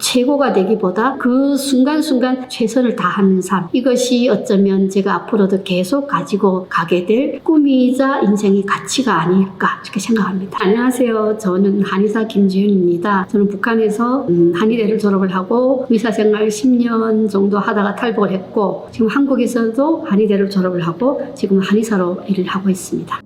최고가 되기보다 그 순간순간 최선을 다하는 삶, 이것이 어쩌면 제가 앞으로도 계속 가지고 가게 될 꿈이자 인생의 가치가 아닐까 이렇게 생각합니다. 안녕하세요. 저는 한의사 김지윤입니다. 저는 북한에서 한의대를 졸업을 하고 의사생활 10년 정도 하다가 탈북을 했고, 지금 한국에서도 한의대를 졸업을 하고 지금 한의사로 일을 하고 있습니다.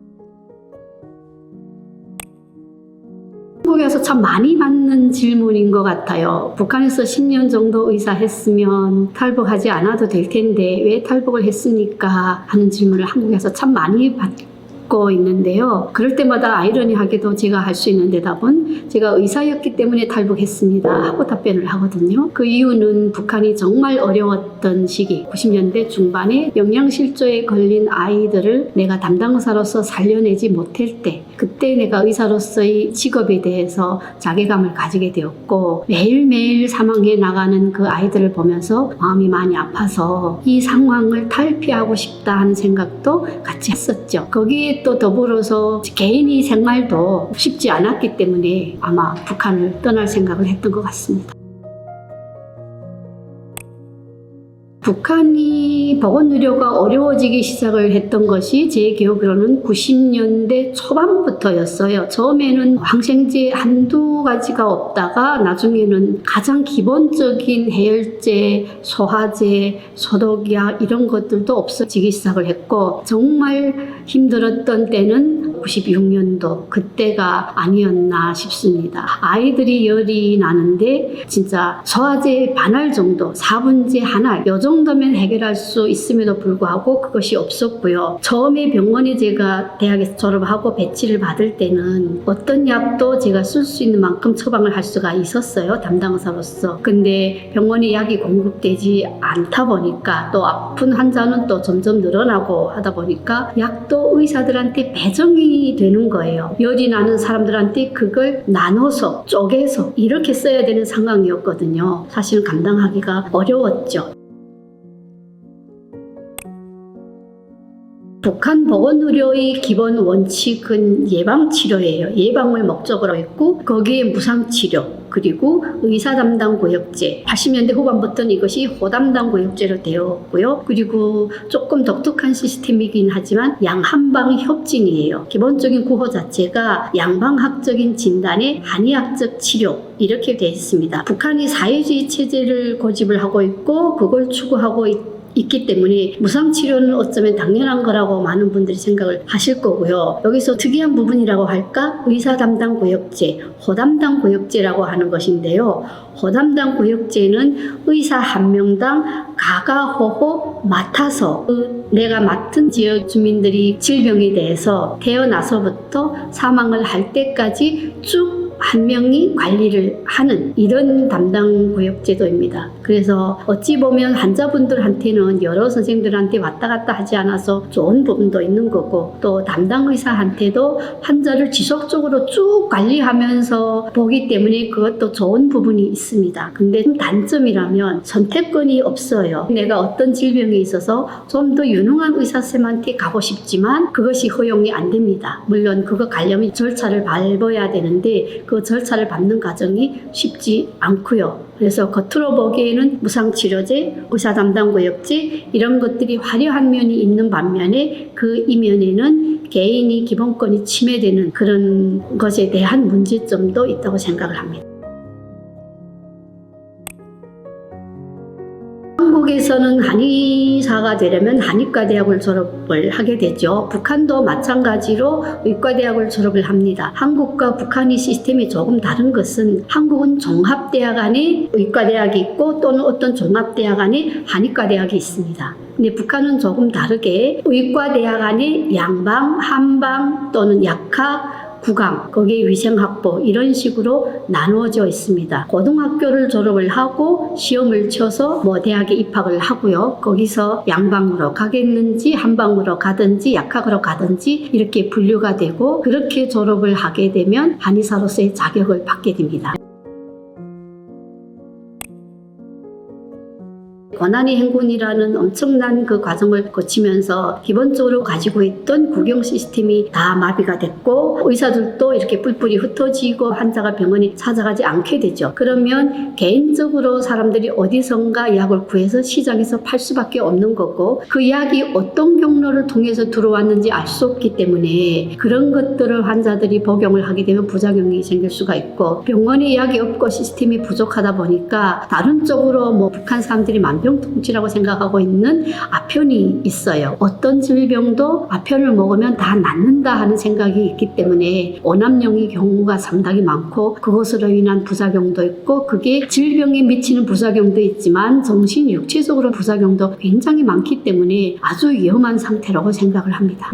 한국에서 참 많이 받는 질문인 것 같아요. 북한에서 10년 정도 의사 했으면 탈북하지 않아도 될 텐데 왜 탈북을 했습니까? 하는 질문을 한국에서 참 많이 받고 있는데요. 그럴 때마다 아이러니하게도 제가 할 수 있는 대답은 제가 의사였기 때문에 탈북했습니다 하고 답변을 하거든요. 그 이유는 북한이 정말 어려웠던 시기, 90년대 중반에 영양실조에 걸린 아이들을 내가 담당 의사로서 살려내지 못할 때, 그때 내가 의사로서의 직업에 대해서 자괴감을 가지게 되었고, 매일매일 사망해 나가는 그 아이들을 보면서 마음이 많이 아파서 이 상황을 탈피하고 싶다 하는 생각도 같이 했었죠. 거기에 또 더불어서 개인의 생활도 쉽지 않았기 때문에 아마 북한을 떠날 생각을 했던 것 같습니다. 북한이 보건의료가 어려워지기 시작을 했던 것이 제 기억으로는 90년대 초반부터였어요. 처음에는 항생제 한두 가지가 없다가 나중에는 가장 기본적인 해열제, 소화제, 소독약 이런 것들도 없어지기 시작을 했고, 정말 힘들었던 때는 96년도 그때가 아니었나 싶습니다. 아이들이 열이 나는데 진짜 소화제 반알 정도, 4분제 한 알, 요 정도면 해결할 수 있음에도 불구하고 그것이 없었고요. 처음에 병원에 제가 대학에서 졸업하고 배치를 받을 때는 어떤 약도 제가 쓸 수 있는 만큼 처방을 할 수가 있었어요, 담당 의사로서. 근데 병원에 약이 공급되지 않다 보니까, 또 아픈 환자는 또 점점 늘어나고 하다 보니까 약도 의사들한테 배정이 되는 거예요. 열이 나는 사람들한테 그걸 나눠서 쪼개서 이렇게 써야 되는 상황이었거든요. 사실 감당하기가 어려웠죠. 북한 보건의료의 기본 원칙은 예방치료예요. 예방을 목적으로 했고, 거기에 무상치료, 그리고 의사담당구역제, 80년대 후반부터는 이것이 호담당구역제로 되었고요. 그리고 조금 독특한 시스템이긴 하지만 양한방협진이에요. 기본적인 구호 자체가 양방학적인 진단에 한의학적 치료, 이렇게 되어 있습니다. 북한이 사회주의 체제를 고집을 하고 있고 그걸 추구하고 있기 때문에 무상치료는 어쩌면 당연한 거라고 많은 분들이 생각을 하실 거고요. 여기서 특이한 부분이라고 할까? 의사담당구역제, 호담당구역제라고 하는 것인데요. 호담당구역제는 의사 한 명당 가가호호 맡아서 내가 맡은 지역 주민들이 질병에 대해서 태어나서부터 사망을 할 때까지 쭉 한 명이 관리를 하는 이런 담당구역제도입니다. 그래서 어찌 보면 환자분들한테는 여러 선생님들한테 왔다 갔다 하지 않아서 좋은 부분도 있는 거고, 또 담당의사한테도 환자를 지속적으로 쭉 관리하면서 보기 때문에 그것도 좋은 부분이 있습니다. 근데 단점이라면 선택권이 없어요. 내가 어떤 질병에 있어서 좀 더 유능한 의사쌤한테 가고 싶지만 그것이 허용이 안 됩니다. 물론 그거 가려면 절차를 밟아야 되는데 그 절차를 밟는 과정이 쉽지 않고요. 그래서 겉으로 보기에는 무상치료제, 의사담당구역제 이런 것들이 화려한 면이 있는 반면에 그 이면에는 개인이 기본권이 침해되는 그런 것에 대한 문제점도 있다고 생각을 합니다. 한국에서는 한의사가 되려면 한의과대학을 졸업을 하게 되죠. 북한도 마찬가지로 의과대학을 졸업을 합니다. 한국과 북한의 시스템이 조금 다른 것은, 한국은 종합대학 안에 의과대학이 있고 또는 어떤 종합대학 안에 한의과대학이 있습니다. 근데 북한은 조금 다르게 의과대학 안에 양방, 한방 또는 약학, 구강, 거기에 위생학부 이런 식으로 나누어져 있습니다. 고등학교를 졸업을 하고 시험을 쳐서 대학에 입학을 하고요. 거기서 양방으로 가겠는지 한방으로 가든지 약학으로 가든지 이렇게 분류가 되고, 그렇게 졸업을 하게 되면 한의사로서의 자격을 받게 됩니다. 고난의 행군이라는 엄청난 그 과정을 거치면서 기본적으로 가지고 있던 국영 시스템이 다 마비가 됐고 의사들도 이렇게 뿔뿔이 흩어지고 환자가 병원에 찾아가지 않게 되죠. 그러면 개인적으로 사람들이 어디선가 약을 구해서 시장에서 팔 수밖에 없는 거고 그 약이 어떤 경로를 통해서 들어왔는지 알 수 없기 때문에 그런 것들을 환자들이 복용을 하게 되면 부작용이 생길 수가 있고 병원에 약이 없고 시스템이 부족하다 보니까 다른 쪽으로 뭐 북한 사람들이 만병통치라고 생각하고 있는 아편이 있어요. 어떤 질병도 아편을 먹으면 다 낫는다 하는 생각이 있기 때문에 오남용의 경우가 상당히 많고 그것으로 인한 부작용도 있고 그게 질병에 미치는 부작용도 있지만 정신 육체적으로 부작용도 굉장히 많기 때문에 아주 위험한 상태라고 생각을 합니다.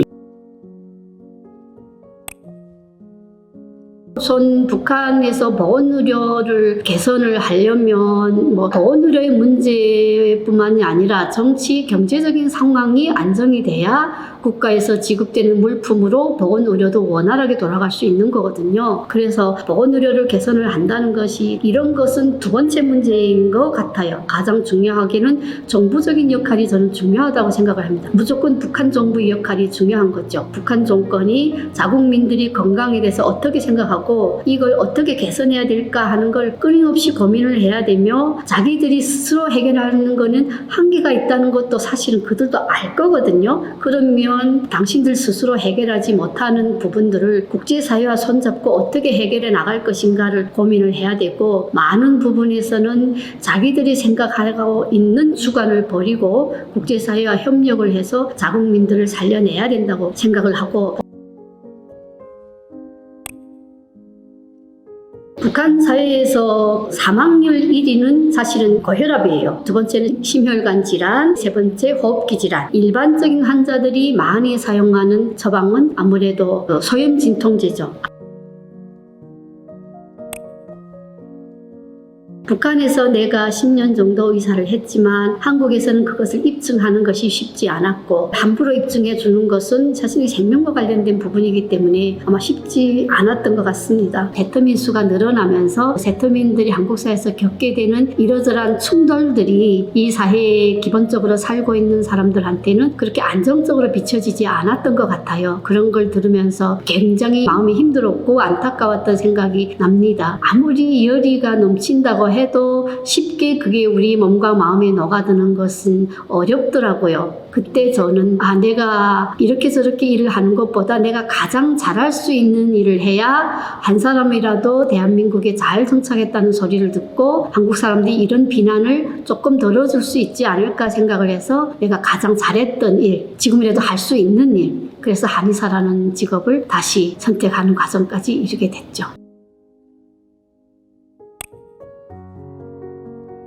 우선 북한에서 보건의료를 개선을 하려면 뭐 보건의료의 문제뿐만이 아니라 정치, 경제적인 상황이 안정이 돼야 국가에서 지급되는 물품으로 보건의료도 원활하게 돌아갈 수 있는 거거든요. 그래서 보건의료를 개선을 한다는 것이 이런 것은 두 번째 문제인 것 같아요. 가장 중요하게는 정부적인 역할이 저는 중요하다고 생각을 합니다. 무조건 북한 정부의 역할이 중요한 거죠. 북한 정권이 자국민들이 건강에 대해서 어떻게 생각하고 이걸 어떻게 개선해야 될까 하는 걸 끊임없이 고민을 해야 되며 자기들이 스스로 해결하는 거는 한계가 있다는 것도 사실은 그들도 알 거거든요. 그러면 당신들 스스로 해결하지 못하는 부분들을 국제사회와 손잡고 어떻게 해결해 나갈 것인가를 고민을 해야 되고 많은 부분에서는 자기들이 생각하고 있는 주관을 버리고 국제사회와 협력을 해서 자국민들을 살려내야 된다고 생각을 하고 북한 사회에서 사망률 1위는 사실은 고혈압이에요. 두 번째는 심혈관 질환, 세 번째 호흡기 질환. 일반적인 환자들이 많이 사용하는 처방은 아무래도 소염 진통제죠. 북한에서 내가 10년 정도 의사를 했지만 한국에서는 그것을 입증하는 것이 쉽지 않았고 함부로 입증해 주는 것은 자신의 생명과 관련된 부분이기 때문에 아마 쉽지 않았던 것 같습니다. 세터민 수가 늘어나면서 세터민들이 한국 사회에서 겪게 되는 이러저러한 충돌들이 이 사회에 기본적으로 살고 있는 사람들한테는 그렇게 안정적으로 비춰지지 않았던 것 같아요. 그런 걸 들으면서 굉장히 마음이 힘들었고 안타까웠던 생각이 납니다. 아무리 열의가 넘친다고 해도 쉽게 그게 우리 몸과 마음에 녹아드는 것은 어렵더라고요. 그때 저는 내가 이렇게 저렇게 일을 하는 것보다 내가 가장 잘할 수 있는 일을 해야 한 사람이라도 대한민국에 잘 정착했다는 소리를 듣고 한국 사람들이 이런 비난을 조금 덜어줄 수 있지 않을까 생각을 해서 내가 가장 잘했던 일, 지금이라도 할 수 있는 일, 그래서 한의사라는 직업을 다시 선택하는 과정까지 이르게 됐죠.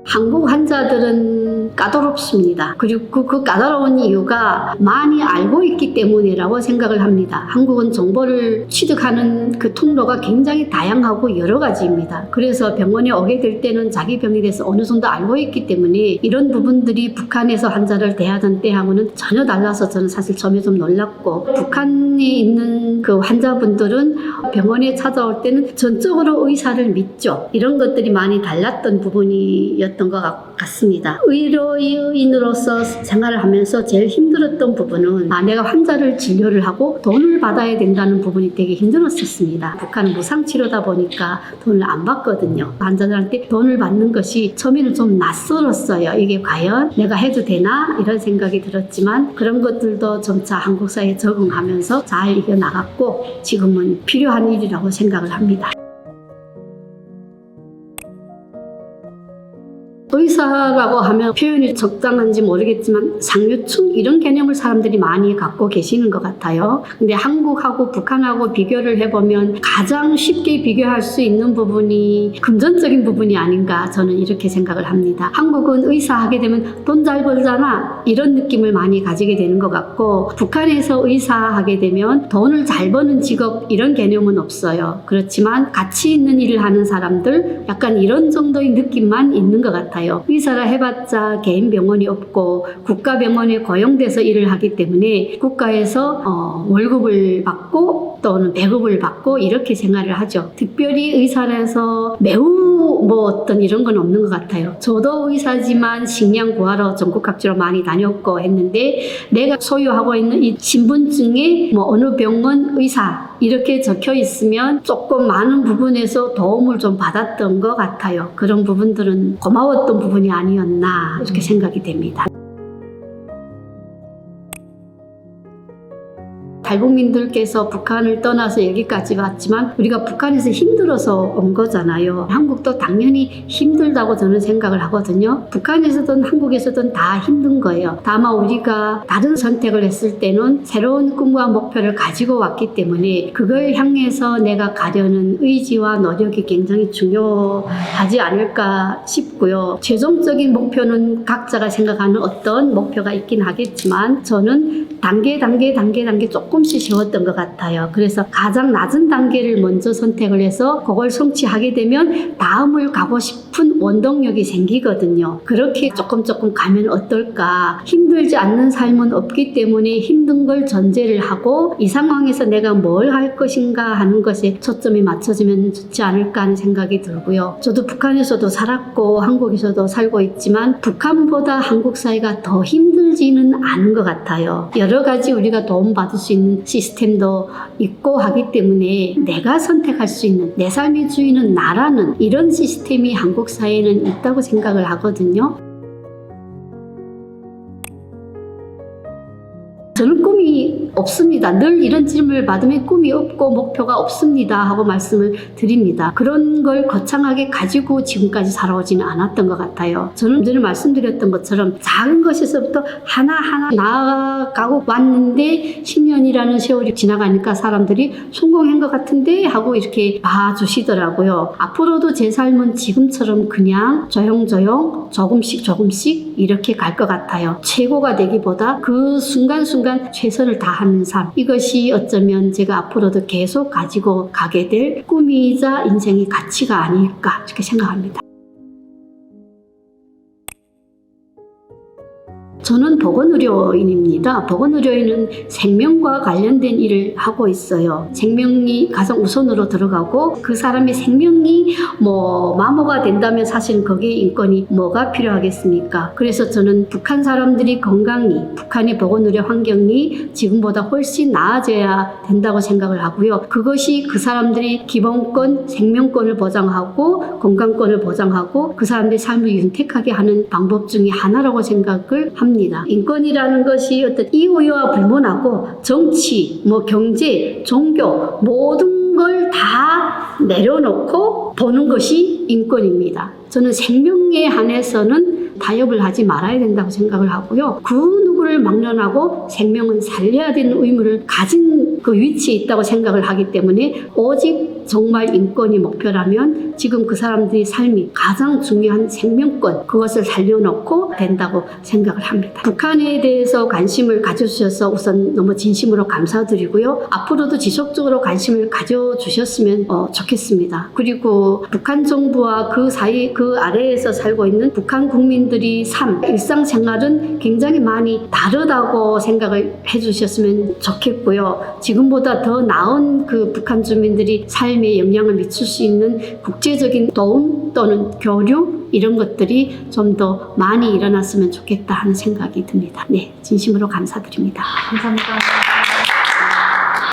한국 환자들은 까다롭습니다. 그리고 그 까다로운 이유가 많이 알고 있기 때문이라고 생각을 합니다. 한국은 정보를 취득하는 그 통로가 굉장히 다양하고 여러 가지입니다. 그래서 병원에 오게 될 때는 자기 병에 대해서 어느 정도 알고 있기 때문에 이런 부분들이 북한에서 환자를 대하던 때하고는 전혀 달라서 저는 사실 처음에 좀 놀랐고 북한에 있는 그 환자분들은 병원에 찾아올 때는 전적으로 의사를 믿죠. 이런 것들이 많이 달랐던 부분이었던 것 같습니다. 의료인으로서 생활을 하면서 제일 힘들었던 부분은 내가 환자를 진료를 하고 돈을 받아야 된다는 부분이 되게 힘들었었습니다. 북한은 무상치료다 보니까 돈을 안 받거든요. 환자들한테 돈을 받는 것이 처음에는 좀 낯설었어요. 이게 과연 내가 해도 되나? 이런 생각이 들었지만 그런 것들도 점차 한국 사회에 적응하면서 잘 이겨나갔고 지금은 필요한 일이라고 생각을 합니다. 의사라고 하면 표현이 적당한지 모르겠지만 상류층 이런 개념을 사람들이 많이 갖고 계시는 것 같아요. 근데 한국하고 북한하고 비교를 해보면 가장 쉽게 비교할 수 있는 부분이 금전적인 부분이 아닌가 저는 이렇게 생각을 합니다. 한국은 의사 하게 되면 돈 잘 벌잖아 이런 느낌을 많이 가지게 되는 것 같고 북한에서 의사 하게 되면 돈을 잘 버는 직업 이런 개념은 없어요. 그렇지만 가치 있는 일을 하는 사람들 약간 이런 정도의 느낌만 있는 것 같아요. 같아요. 의사라 해봤자 개인 병원이 없고 국가병원에 고용돼서 일을 하기 때문에 국가에서 월급을 받고 또는 배급을 받고 이렇게 생활을 하죠. 특별히 의사라서 매우 어떤 이런 건 없는 것 같아요. 저도 의사지만 식량 구하러 전국 각지로 많이 다녔고 했는데 내가 소유하고 있는 이 신분증에 어느 병원 의사 이렇게 적혀 있으면 조금 많은 부분에서 도움을 좀 받았던 것 같아요. 그런 부분들은 고마웠던 부분이 아니었나 이렇게 생각이 됩니다. 탈북민들께서 북한을 떠나서 여기까지 왔지만 우리가 북한에서 힘들어서 온 거잖아요. 한국도 당연히 힘들다고 저는 생각을 하거든요. 북한에서든 한국에서든 다 힘든 거예요. 다만 우리가 다른 선택을 했을 때는 새로운 꿈과 목표를 가지고 왔기 때문에 그걸 향해서 내가 가려는 의지와 노력이 굉장히 중요하지 않을까 싶고요. 최종적인 목표는 각자가 생각하는 어떤 목표가 있긴 하겠지만 저는 단계 조금씩 세웠던 것 같아요. 그래서 가장 낮은 단계를 먼저 선택을 해서 그걸 성취하게 되면 다음을 가고 싶은 원동력이 생기거든요. 그렇게 조금 가면 어떨까. 힘들지 않는 삶은 없기 때문에 힘든 걸 전제를 하고 이 상황에서 내가 뭘 할 것인가 하는 것에 초점이 맞춰지면 좋지 않을까 하는 생각이 들고요. 저도 북한에서도 살았고 한국에서도 살고 있지만 북한보다 한국 사회가 더 힘들지는 않은 것 같아요. 여러 가지 우리가 도움받을 수 있는 시스템도 있고 하기 때문에 내가 선택할 수 있는 내 삶의 주인은 나라는 이런 시스템이 한국 사회에는 있다고 생각을 하거든요. 저는 꿈이 없습니다. 늘 이런 질문을 받으면 꿈이 없고 목표가 없습니다 하고 말씀을 드립니다. 그런 걸 거창하게 가지고 지금까지 살아오지는 않았던 것 같아요. 저는 전에 말씀드렸던 것처럼 작은 것에서부터 하나하나 나아가고 왔는데 10년이라는 세월이 지나가니까 사람들이 성공한 것 같은데 하고 이렇게 봐주시더라고요. 앞으로도 제 삶은 지금처럼 그냥 조용조용 조금씩 이렇게 갈 것 같아요. 최고가 되기보다 그 순간순간 최선을 다하는 삶, 이것이 어쩌면 제가 앞으로도 계속 가지고 가게 될 꿈이자 인생의 가치가 아닐까 이렇게 생각합니다. 저는 보건의료인입니다. 보건의료인은 생명과 관련된 일을 하고 있어요. 생명이 가장 우선으로 들어가고 그 사람의 생명이 마모가 된다면 사실 거기에 인권이 뭐가 필요하겠습니까? 그래서 저는 북한 사람들이 건강히 북한의 보건의료 환경이 지금보다 훨씬 나아져야 된다고 생각을 하고요. 그것이 그 사람들이 기본권, 생명권을 보장하고 건강권을 보장하고 그 사람들의 삶을 윤택하게 하는 방법 중에 하나라고 생각을 합니다. 인권이라는 것이 어떤 이유와 불문하고 정치, 경제, 종교 모든 걸 다 내려놓고 보는 것이 인권입니다. 저는 생명에 한해서는 타협을 하지 말아야 된다고 생각을 하고요. 그 누구를 막론하고 생명은 살려야 되는 의무를 가진 그 위치에 있다고 생각을 하기 때문에 오직 정말 인권이 목표라면 지금 그 사람들의 삶이 가장 중요한 생명권 그것을 살려놓고 된다고 생각을 합니다. 북한에 대해서 관심을 가져주셔서 우선 너무 진심으로 감사드리고요. 앞으로도 지속적으로 관심을 가져주셨으면 좋겠습니다. 그리고 북한 정부와 그 사이 그 아래에서 살고 있는 북한 국민들이 일상생활은 굉장히 많이 다르다고 생각을 해주셨으면 좋겠고요. 지금보다 더 나은 그 북한 주민들이 삶에 영향을 미칠 수 있는 국제적인 도움 또는 교류 이런 것들이 좀 더 많이 일어났으면 좋겠다 하는 생각이 듭니다. 네, 진심으로 감사드립니다. 감사합니다.